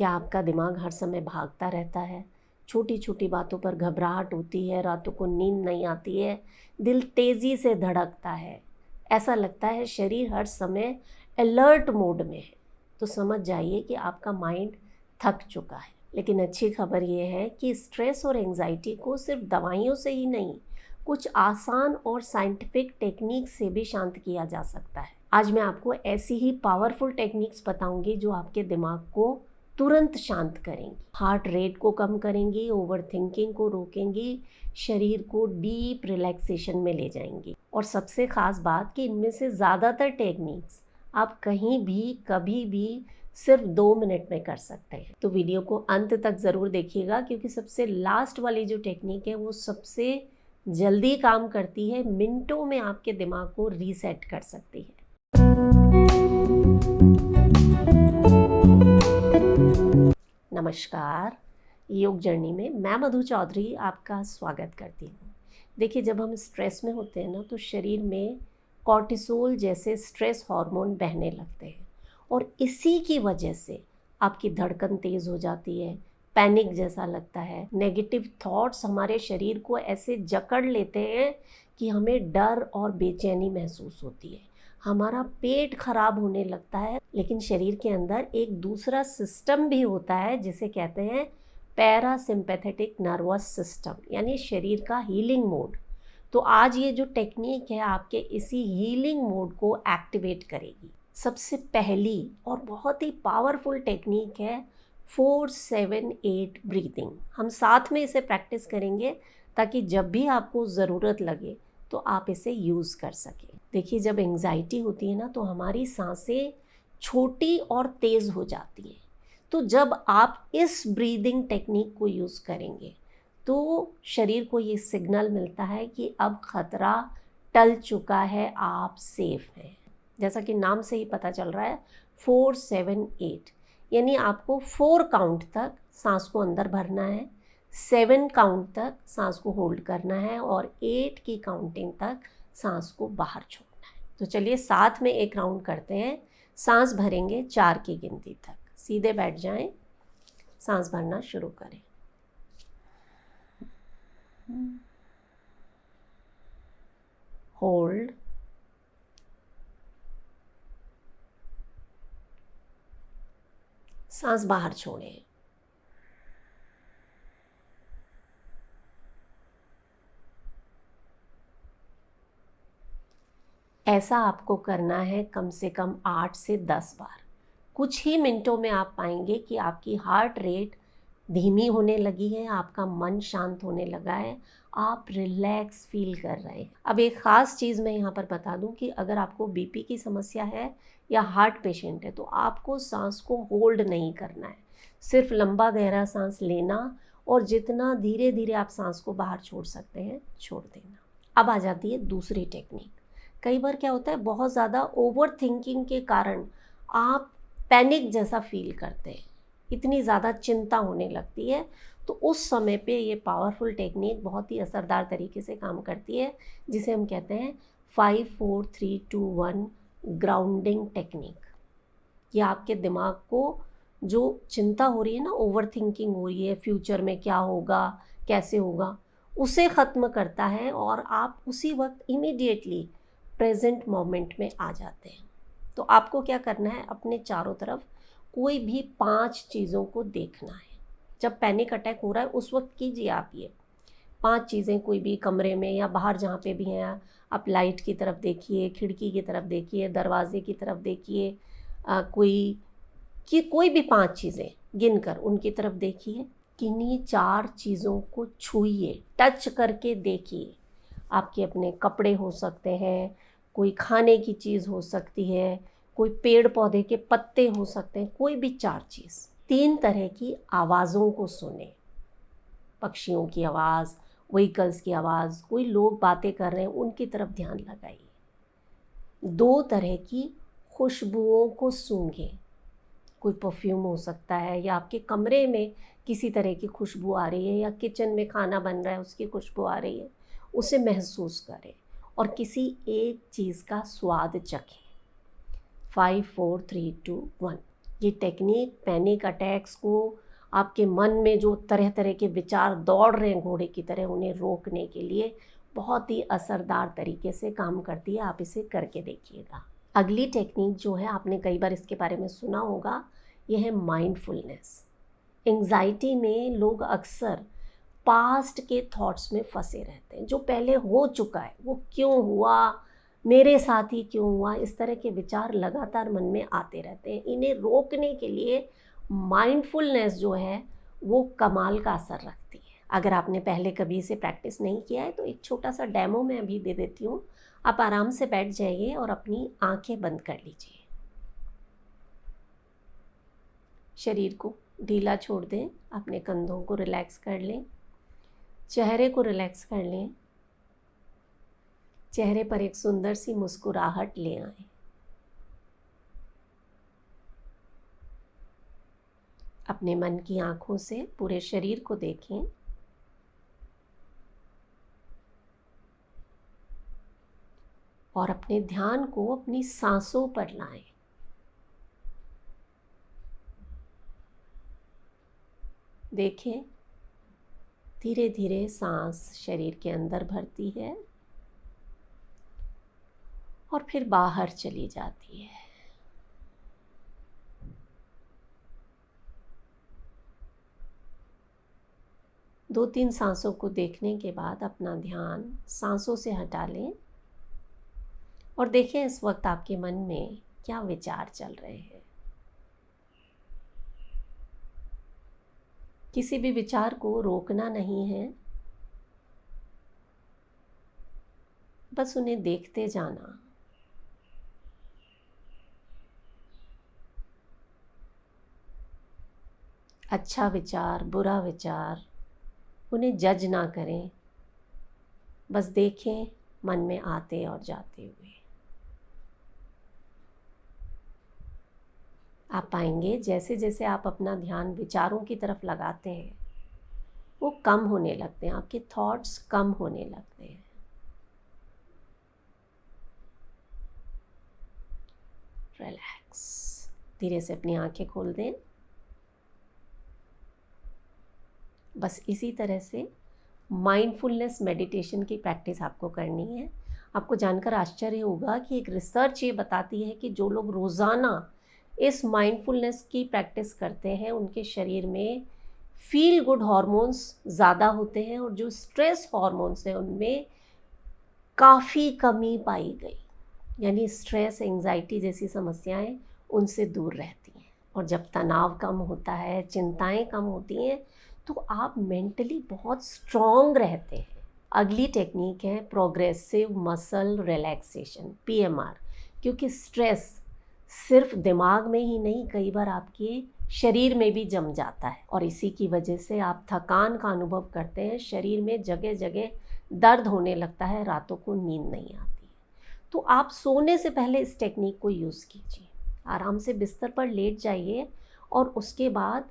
क्या आपका दिमाग हर समय भागता रहता है? छोटी छोटी बातों पर घबराहट होती है, रातों को नींद नहीं आती है, दिल तेज़ी से धड़कता है, ऐसा लगता है शरीर हर समय अलर्ट मोड में है, तो समझ जाइए कि आपका माइंड थक चुका है। लेकिन अच्छी खबर ये है कि स्ट्रेस और एंजाइटी को सिर्फ दवाइयों से ही नहीं, कुछ आसान और साइंटिफिक टेक्निक से भी शांत किया जा सकता है। आज मैं आपको ऐसी ही पावरफुल टेक्निक्स बताऊंगी जो आपके दिमाग को तुरंत शांत करेंगी, हार्ट रेट को कम करेंगी, ओवर थिंकिंग को रोकेंगी, शरीर को डीप रिलैक्सेशन में ले जाएंगी। और सबसे ख़ास बात कि इनमें से ज़्यादातर टेक्निक्स आप कहीं भी कभी भी सिर्फ 2 मिनट में कर सकते हैं। तो वीडियो को अंत तक ज़रूर देखिएगा, क्योंकि सबसे लास्ट वाली जो टेक्निक है वो सबसे जल्दी काम करती है, मिनटों में आपके दिमाग को रीसेट कर सकती है। नमस्कार, योग जर्नी में मैं मधु चौधरी आपका स्वागत करती हूँ। देखिए, जब हम स्ट्रेस में होते हैं ना, तो शरीर में कॉर्टिसोल जैसे स्ट्रेस हार्मोन बहने लगते हैं और इसी की वजह से आपकी धड़कन तेज़ हो जाती है, पैनिक जैसा लगता है, नेगेटिव थॉट्स हमारे शरीर को ऐसे जकड़ लेते हैं कि हमें डर और बेचैनी महसूस होती है, हमारा पेट खराब होने लगता है। लेकिन शरीर के अंदर एक दूसरा सिस्टम भी होता है जिसे कहते हैं पैरासिम्पैथेटिक नर्वस सिस्टम, यानी शरीर का हीलिंग मोड। तो आज ये जो टेक्निक है आपके इसी हीलिंग मोड को एक्टिवेट करेगी। सबसे पहली और बहुत ही पावरफुल टेक्निक है 4-7-8 ब्रीदिंग। हम साथ में इसे प्रैक्टिस करेंगे ताकि जब भी आपको ज़रूरत लगे तो आप इसे यूज़ कर सकें। देखिए, जब एंजाइटी होती है ना, तो हमारी सांसें छोटी और तेज़ हो जाती हैं। तो जब आप इस ब्रीदिंग टेक्निक को यूज़ करेंगे तो शरीर को ये सिग्नल मिलता है कि अब खतरा टल चुका है, आप सेफ हैं। जैसा कि नाम से ही पता चल रहा है 4-7-8, यानी आपको 4 काउंट तक सांस को अंदर भरना है, 7 काउंट तक सांस को होल्ड करना है और 8 की काउंटिंग तक सांस को बाहर छोड़ना है। तो चलिए साथ में एक राउंड करते हैं। सांस भरेंगे 4 की गिनती तक, सीधे बैठ जाएं, सांस भरना शुरू करें। होल्ड, सांस बाहर छोड़ें। ऐसा आपको करना है कम से कम 8 से 10 बार। कुछ ही मिनटों में आप पाएंगे कि आपकी हार्ट रेट धीमी होने लगी है, आपका मन शांत होने लगा है, आप रिलैक्स फील कर रहे हैं। अब एक ख़ास चीज़ मैं यहाँ पर बता दूँ कि अगर आपको बीपी की समस्या है या हार्ट पेशेंट है तो आपको सांस को होल्ड नहीं करना है, सिर्फ लंबा गहरा सांस लेना और जितना धीरे धीरे आप सांस को बाहर छोड़ सकते हैं छोड़ देना। अब आ जाती है दूसरी टेक्निक। कई बार क्या होता है, बहुत ज़्यादा ओवर थिंकिंग के कारण आप पैनिक जैसा फील करते हैं, इतनी ज़्यादा चिंता होने लगती है। तो उस समय पे ये पावरफुल टेक्निक बहुत ही असरदार तरीके से काम करती है, जिसे हम कहते हैं 5-4-3-2-1 ग्राउंडिंग टेक्निक। ये आपके दिमाग को जो चिंता हो रही है ना, ओवर थिंकिंग हो रही है, फ्यूचर में क्या होगा, कैसे होगा, उसे ख़त्म करता है और आप उसी वक्त इमीडिएटली प्रेजेंट मोमेंट में आ जाते हैं। तो आपको क्या करना है, अपने चारों तरफ कोई भी 5 चीज़ों को देखना है। जब पैनिक अटैक हो रहा है उस वक्त कीजिए आप ये 5 चीज़ें, कोई भी कमरे में या बाहर जहाँ पे भी हैं, आप लाइट की तरफ देखिए, खिड़की की तरफ देखिए, दरवाजे की तरफ देखिए, कोई भी 5 चीज़ें गिनकर उनकी तरफ देखिए। किन्हीं 4 चीज़ों को छूइए, टच करके देखिए। आपके अपने कपड़े हो सकते हैं, कोई खाने की चीज़ हो सकती है, कोई पेड़ पौधे के पत्ते हो सकते हैं, कोई भी 4 चीज़। 3 तरह की आवाज़ों को सुने, पक्षियों की आवाज़, व्हीकल्स की आवाज़, कोई लोग बातें कर रहे हैं उनकी तरफ ध्यान लगाइए। 2 तरह की खुशबुओं को सूंघें, कोई परफ्यूम हो सकता है या आपके कमरे में किसी तरह की खुशबू आ रही है या किचन में खाना बन रहा है उसकी खुशबू आ रही है, उसे महसूस करें और किसी एक चीज़ का स्वाद चखें। 5-4-3-2-1। ये टेक्निक पैनिक अटैक्स को, आपके मन में जो तरह तरह के विचार दौड़ रहे हैं घोड़े की तरह, उन्हें रोकने के लिए बहुत ही असरदार तरीके से काम करती है। आप इसे करके देखिएगा। अगली टेक्निक जो है, आपने कई बार इसके बारे में सुना होगा, यह है माइंडफुलनेस। एंग्जाइटी में लोग अक्सर पास्ट के थॉट्स में फंसे रहते हैं, जो पहले हो चुका है, वो क्यों हुआ, मेरे साथ ही क्यों हुआ, इस तरह के विचार लगातार मन में आते रहते हैं। इन्हें रोकने के लिए माइंडफुलनेस जो है वो कमाल का असर रखती है। अगर आपने पहले कभी इसे प्रैक्टिस नहीं किया है तो एक छोटा सा डेमो मैं अभी दे देती हूँ। आप आराम से बैठ जाइए और अपनी आंखें बंद कर लीजिए। शरीर को ढीला छोड़ दें, अपने कंधों को रिलैक्स कर लें, चेहरे को रिलैक्स कर लें, चेहरे पर एक सुंदर सी मुस्कुराहट ले आएं। अपने मन की आंखों से पूरे शरीर को देखें और अपने ध्यान को अपनी सांसों पर लाएं। देखें, धीरे धीरे सांस शरीर के अंदर भरती है और फिर बाहर चली जाती है। दो तीन सांसों को देखने के बाद अपना ध्यान सांसों से हटा लें और देखें इस वक्त आपके मन में क्या विचार चल रहे हैं। किसी भी विचार को रोकना नहीं है, बस उन्हें देखते जाना। अच्छा विचार, बुरा विचार, उन्हें जज ना करें, बस देखें मन में आते और जाते हुए। आप पाएंगे जैसे जैसे आप अपना ध्यान विचारों की तरफ लगाते हैं वो कम होने लगते हैं, आपके थॉट्स कम होने लगते हैं। रिलैक्स, धीरे से अपनी आंखें खोल दें। बस इसी तरह से माइंडफुलनेस मेडिटेशन की प्रैक्टिस आपको करनी है। आपको जानकर आश्चर्य होगा कि एक रिसर्च ये बताती है कि जो लोग रोज़ाना इस माइंडफुलनेस की प्रैक्टिस करते हैं उनके शरीर में फील गुड हार्मोन्स ज़्यादा होते हैं और जो स्ट्रेस हार्मोन्स हैं उनमें काफ़ी कमी पाई गई। यानी स्ट्रेस, एंग्जाइटी जैसी समस्याएं उनसे दूर रहती हैं। और जब तनाव कम होता है, चिंताएं कम होती हैं, तो आप मेंटली बहुत स्ट्रॉन्ग रहते हैं। अगली टेक्निक है प्रोग्रेसिव मसल रिलैक्सेशन, PMR। क्योंकि स्ट्रेस सिर्फ दिमाग में ही नहीं, कई बार आपके शरीर में भी जम जाता है और इसी की वजह से आप थकान का अनुभव करते हैं, शरीर में जगह जगह दर्द होने लगता है, रातों को नींद नहीं आती। तो आप सोने से पहले इस टेक्निक को यूज़ कीजिए। आराम से बिस्तर पर लेट जाइए और उसके बाद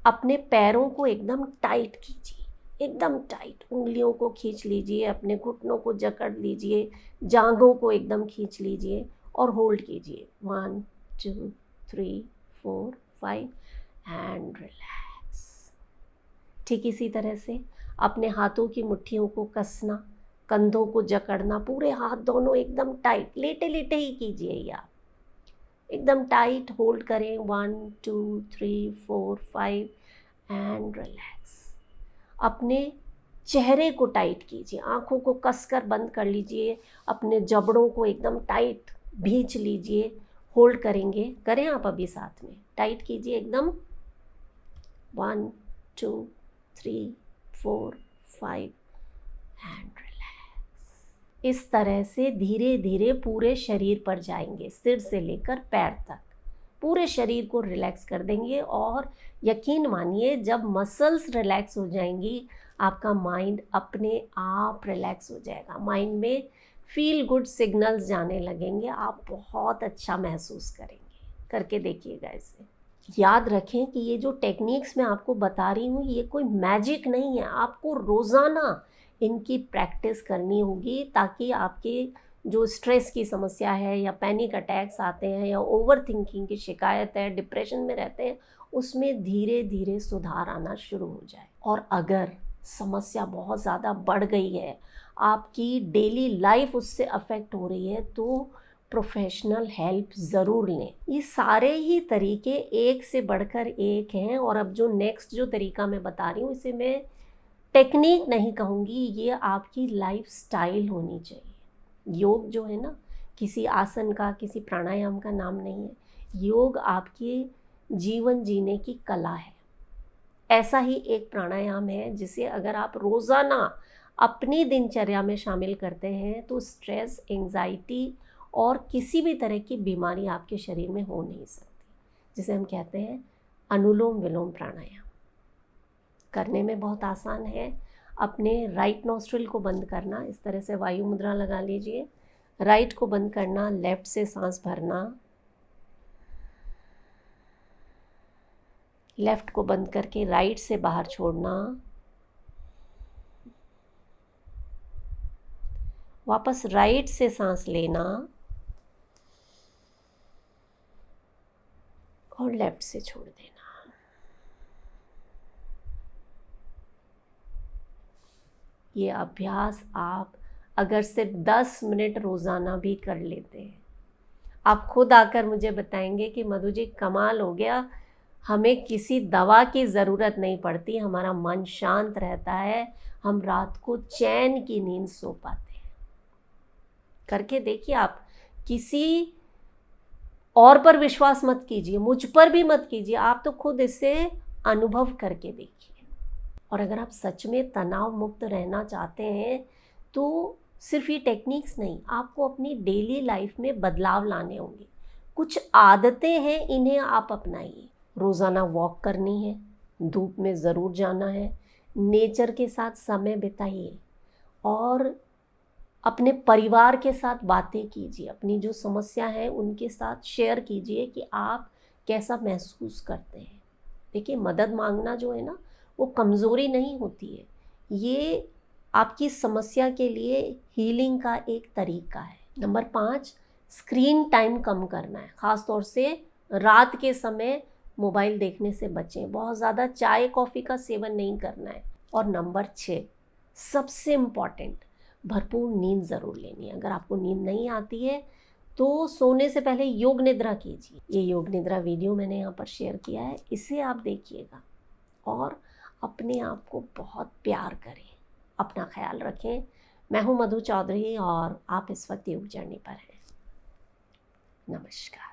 अपने पैरों को एकदम टाइट कीजिए, एकदम टाइट। उंगलियों को खींच लीजिए, अपने घुटनों को जकड़ लीजिए, जांघों को एकदम खींच लीजिए और होल्ड कीजिए। 1 2 3 4 5 एंड रिलैक्स। ठीक इसी तरह से अपने हाथों की मुट्ठियों को कसना, कंधों को जकड़ना, पूरे हाथ दोनों एकदम टाइट, लेटे लेटे ही कीजिए ये आप, एकदम टाइट होल्ड करें। 1 2 3 4 5 एंड रिलैक्स। अपने चेहरे को टाइट कीजिए, आंखों को कसकर बंद कर लीजिए, अपने जबड़ों को एकदम टाइट भींच लीजिए, होल्ड करेंगे, करें आप अभी साथ में, टाइट कीजिए एकदम। 1 2 3 4 5 एंड रिलैक्स। इस तरह से धीरे धीरे पूरे शरीर पर जाएंगे, सिर से लेकर पैर तक पूरे शरीर को रिलैक्स कर देंगे। और यकीन मानिए जब मसल्स रिलैक्स हो जाएंगी, आपका माइंड अपने आप रिलैक्स हो जाएगा, माइंड में फील गुड सिग्नल्स जाने लगेंगे, आप बहुत अच्छा महसूस करेंगे। करके देखिएगा इसे। याद रखें कि ये जो टेक्निक्स मैं आपको बता रही हूँ ये कोई मैजिक नहीं है, आपको रोज़ाना इनकी प्रैक्टिस करनी होगी ताकि आपके जो स्ट्रेस की समस्या है या पैनिक अटैक्स आते हैं या ओवर थिंकिंग की शिकायत है, डिप्रेशन में रहते हैं, उसमें धीरे धीरे सुधार आना शुरू हो जाए। और अगर समस्या बहुत ज़्यादा बढ़ गई है, आपकी डेली लाइफ उससे अफेक्ट हो रही है, तो प्रोफेशनल हेल्प ज़रूर लें। ये सारे ही तरीके एक से बढ़कर एक हैं। और अब जो नेक्स्ट जो तरीका मैं बता रही हूँ, इसे मैं टेक्निक नहीं कहूँगी, ये आपकी लाइफ स्टाइल होनी चाहिए। योग जो है ना, किसी आसन का, किसी प्राणायाम का नाम नहीं है। योग आपके जीवन जीने की कला है। ऐसा ही एक प्राणायाम है जिसे अगर आप रोज़ाना अपनी दिनचर्या में शामिल करते हैं तो स्ट्रेस, एंजाइटी और किसी भी तरह की बीमारी आपके शरीर में हो नहीं सकती, जिसे हम कहते हैं अनुलोम विलोम प्राणायाम। करने में बहुत आसान है। अपने राइट नॉस्ट्रिल को बंद करना, इस तरह से वायु मुद्रा लगा लीजिए। राइट को बंद करना, लेफ्ट से सांस भरना, लेफ्ट को बंद करके राइट से बाहर छोड़ना, वापस राइट से सांस लेना और लेफ्ट से छोड़ देना। ये अभ्यास आप अगर सिर्फ 10 मिनट रोज़ाना भी कर लेते हैं, आप खुद आकर मुझे बताएंगे कि मधु जी कमाल हो गया, हमें किसी दवा की ज़रूरत नहीं पड़ती, हमारा मन शांत रहता है, हम रात को चैन की नींद सो पाते हैं। करके देखिए आप। किसी और पर विश्वास मत कीजिए, मुझ पर भी मत कीजिए, आप तो खुद इसे अनुभव करके देखिए। और अगर आप सच में तनाव मुक्त रहना चाहते हैं तो सिर्फ ये टेक्निक्स नहीं, आपको अपनी डेली लाइफ में बदलाव लाने होंगे। कुछ आदतें हैं, इन्हें आप अपनाइए। रोज़ाना वॉक करनी है, धूप में ज़रूर जाना है, नेचर के साथ समय बिताइए और अपने परिवार के साथ बातें कीजिए। अपनी जो समस्या है उनके साथ शेयर कीजिए कि आप कैसा महसूस करते हैं। देखिए, मदद मांगना जो है ना, वो कमज़ोरी नहीं होती है, ये आपकी समस्या के लिए हीलिंग का एक तरीका है। नंबर 5, स्क्रीन टाइम कम करना है। ख़ास तौर से रात के समय मोबाइल देखने से बचें, बहुत ज़्यादा चाय कॉफ़ी का सेवन नहीं करना है। और नंबर 6, सबसे इम्पॉर्टेंट, भरपूर नींद ज़रूर लेनी है। अगर आपको नींद नहीं आती है तो सोने से पहले योग निद्रा कीजिए। ये योग निद्रा वीडियो मैंने यहाँ पर शेयर किया है, इसे आप देखिएगा और अपने आप को बहुत प्यार करें। अपना ख्याल रखें। मैं हूँ मधु चौधरी और आप इस वक्त योग जर्नी पर हैं। नमस्कार।